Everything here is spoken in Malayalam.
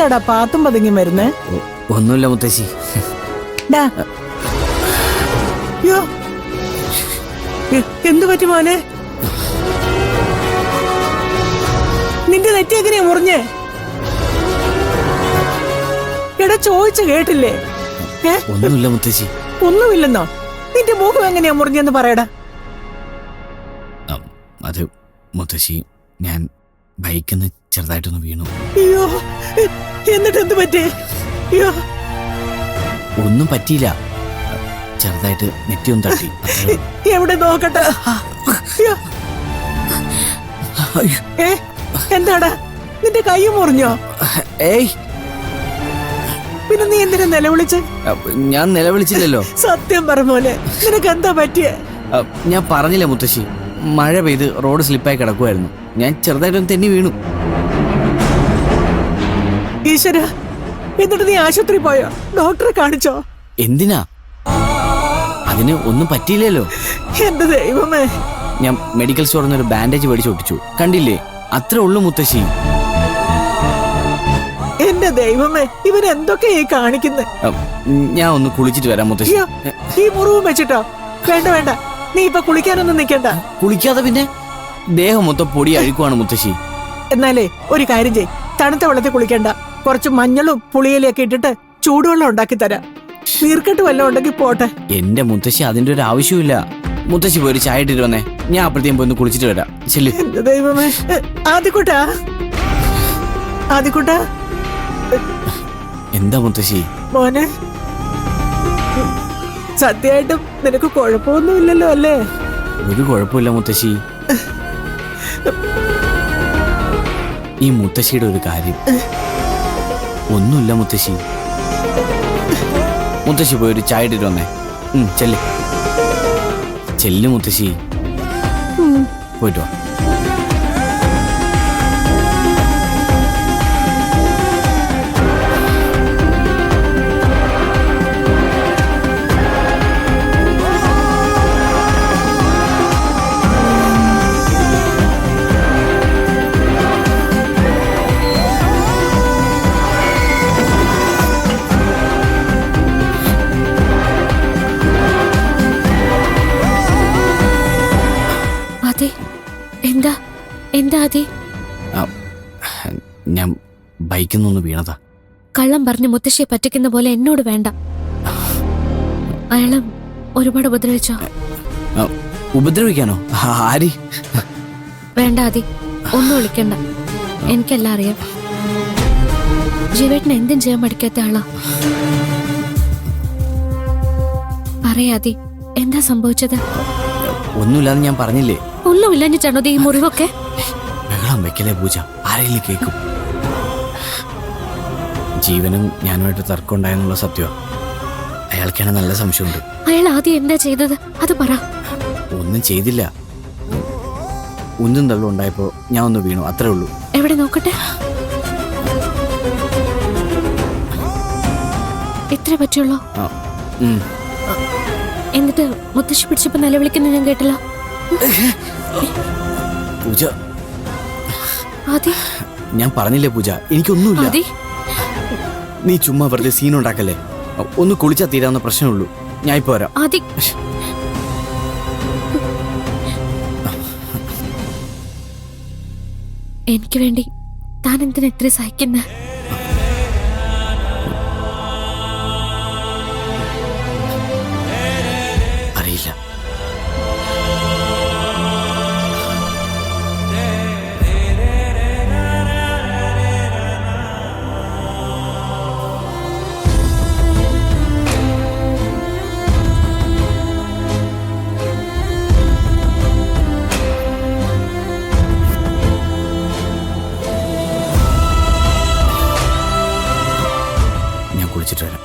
എന്താടാ പാത്തും പതുങ്ങി വരുന്നേ? ഒന്നുമില്ല മുത്തശ്ശി. എന്തു പറ്റി മോനെ? നിന്റെ നെറ്റി എങ്ങനെയാ മുറിഞ്ഞേ? എടാ ചോദിച്ചു കേട്ടില്ലേ? ഒന്നുമില്ല മുത്തശ്ശി. ഒന്നുമില്ലെന്നോ? നിന്റെ മുഖം എങ്ങനെയാ മുറിഞ്ഞെന്ന് പറയടാ. അത് മുത്തശ്ശി, ഞാൻ ബൈക്കിന്ന് ചെറുതായിട്ടൊന്ന് വീണു. അയ്യോ, എന്നിട്ട് എന്ത് പറ്റി? അയ്യോ, ഒന്നും പറ്റിയില്ല, ചെറുതായിട്ട് നെറ്റിയൊന്നും തട്ടി. എവിടെ നോക്കട്ടെ. എന്താടാ, നിന്റെ കൈ മുറിഞ്ഞോ? ഏയ്, പിന്നെ നീ എന്തിനാ നിലവിളിച്ച്? ഞാൻ നിലവിളിച്ചില്ലല്ലോ. സത്യം പറ മോനെ, നിനക്ക് എന്താ പറ്റിയ? ഞാൻ പറഞ്ഞില്ല മുത്തശ്ശി, മഴ പെയ്ത് റോഡ് സ്ലിപ്പായി കിടക്കുമായിരുന്നു. ഞാൻ ചെറുതായിട്ടൊന്ന് തെന്നി വീണു. ഈശ്വര, എന്നിട്ട് നീ ആശുപത്രി പോയോ? ഡോക്ടറെ കാണിച്ചോ? എന്തിനാ? അതിന് ഒന്നും പറ്റിയില്ലല്ലോ. എന്റെ ദൈവമേ. ഞാൻ മെഡിക്കൽ സ്റ്റോറിൽ നിന്ന് ഒരു ബാൻഡേജ് മേടിച്ച് ഒട്ടിച്ചു. കണ്ടില്ലേ, അത്രേ ഉള്ളൂ മുത്തശ്ശി. എന്റെ ദൈവമേ, ഇവൻ എന്തൊക്കെയായി കാണിക്കുന്നത്? ഞാൻ ഒന്ന് കുളിച്ചിട്ട് വരാം മുത്തശ്ശി. ഈ മുറിവും വെച്ചിട്ടോ? വേണ്ട വേണ്ട, നീ ഇപ്പൊ കുളിക്കാനൊന്നും നിക്കണ്ട. കുളിക്കാതെ പിന്നെ ദേഹം മൊത്തം പൊടി അഴുക്കുവാണ് മുത്തശ്ശി. എന്നാലേ ഒരു കാര്യം ചെയ്, തണുത്ത വെള്ളത്തിൽ കുളിക്കണ്ട, കുറച്ച് മഞ്ഞളും പുളിയിലൊക്കെ ഇട്ടിട്ട് ചൂടുവെള്ളം ഉണ്ടാക്കി തരാം. നീർക്കെട്ട് വല്ലതും ഉണ്ടെങ്കിൽ പോട്ടെ. എന്റെ മുത്തശ്ശി, അതിന്റെ ഒരു ആവശ്യമില്ല. മുത്തശ്ശി പോയി ഒരു ചായ ഇട്ടിട്ട് വന്നേ, ഞാൻ അപ്പോഴത്തേക്കും പോയി ഒന്ന് കുളിച്ചിട്ട് വരാം. ശരി. എന്റെ ദൈവമേ. ആദിക്കുട്ടാ, ആദിക്കുട്ടാ. എന്താ മുത്തശ്ശി? മോനെ, സത്യമായിട്ടും നിനക്ക് കുഴപ്പമൊന്നുമില്ലല്ലോ അല്ലേ? ഒരു കുഴപ്പമില്ല മുത്തശ്ശി. ഈ മുത്തശ്ശിയുടെ ഒരു കാര്യം. ഒന്നുമില്ല മുത്തശ്ശി. മുത്തശ്ശി പോയി ഒരു ചായ ഇട്ടിട്ട് വന്നേ. ചെല്ല് ചെല്ല് മുത്തശ്ശി, പോയിട്ട് വാ. എന്താ എന്താ അതെ? ഞാൻ ബൈക്കിൽ നിന്ന് വീണതാ. കള്ളം പറഞ്ഞ് മുത്തശ്ശിയെ പറ്റിക്കുന്ന പോലെ എന്നോട് വേണ്ട. അയാളെ ഒരുപാട് ഉപദ്രവിച്ചോ? ഉപദ്രവിക്കാനോ? ആരി? വേണ്ട അതി, ഒന്നും വിളിക്കണ്ട. എനിക്കെല്ലാം അറിയാം. ജീവേട്ടന് എന്തും ചെയ്യാൻ പഠിക്കാത്ത ആളാ. പറയാതി, എന്താ സംഭവിച്ചത്? ഒന്നുമില്ലാന്ന് ഞാൻ പറഞ്ഞില്ലേ. ഒന്നുമില്ലാഞ്ഞിട്ടാണോ ഈ മുറിവൊക്കെ? വെള്ളം വെക്കലേ പൂജ, ആരെങ്കിലും കേൾക്കും. ജീവനും ഞാനുമായിട്ട് തർക്കം ഉണ്ടായെന്നുള്ള സത്യം അയാൾക്കാണ് നല്ല സംശയമുണ്ട്. അയാൾ ആദ്യം എന്താ ചെയ്തത് അത് പറ. ഒന്നും ചെയ്തില്ല, ഉന്തും തള്ളും ഉണ്ടായപ്പോ ഞാൻ ഒന്ന് വീണു, അത്രേ ഉള്ളൂ. എവിടെ നോക്കട്ടെ. ഇത്രേ പറ്റുള്ളൂ? എന്നിട്ട് മുത്തശ്ശി പിടിച്ചപ്പോ നിലവിളിക്കുന്ന ഞാൻ കേട്ടില്ല. പൂജ, ഞാൻ പറഞ്ഞില്ലേ പൂജ, എനിക്കൊന്നുമില്ല. നീ ചുമ്മാ വെറുതെ സീനുണ്ടാക്കല്ലേ. ഒന്ന് കുളിച്ചാ തീരാവുന്ന പ്രശ്നമുള്ളൂ. ഞാൻ ഇപ്പൊ വരാം. എനിക്ക് വേണ്ടി താൻ എന്തിനാ ഇത്ര സഹിക്കുന്ന? അറിയില്ല. ഞാൻ കുളിച്ചിട്ട് വരാം.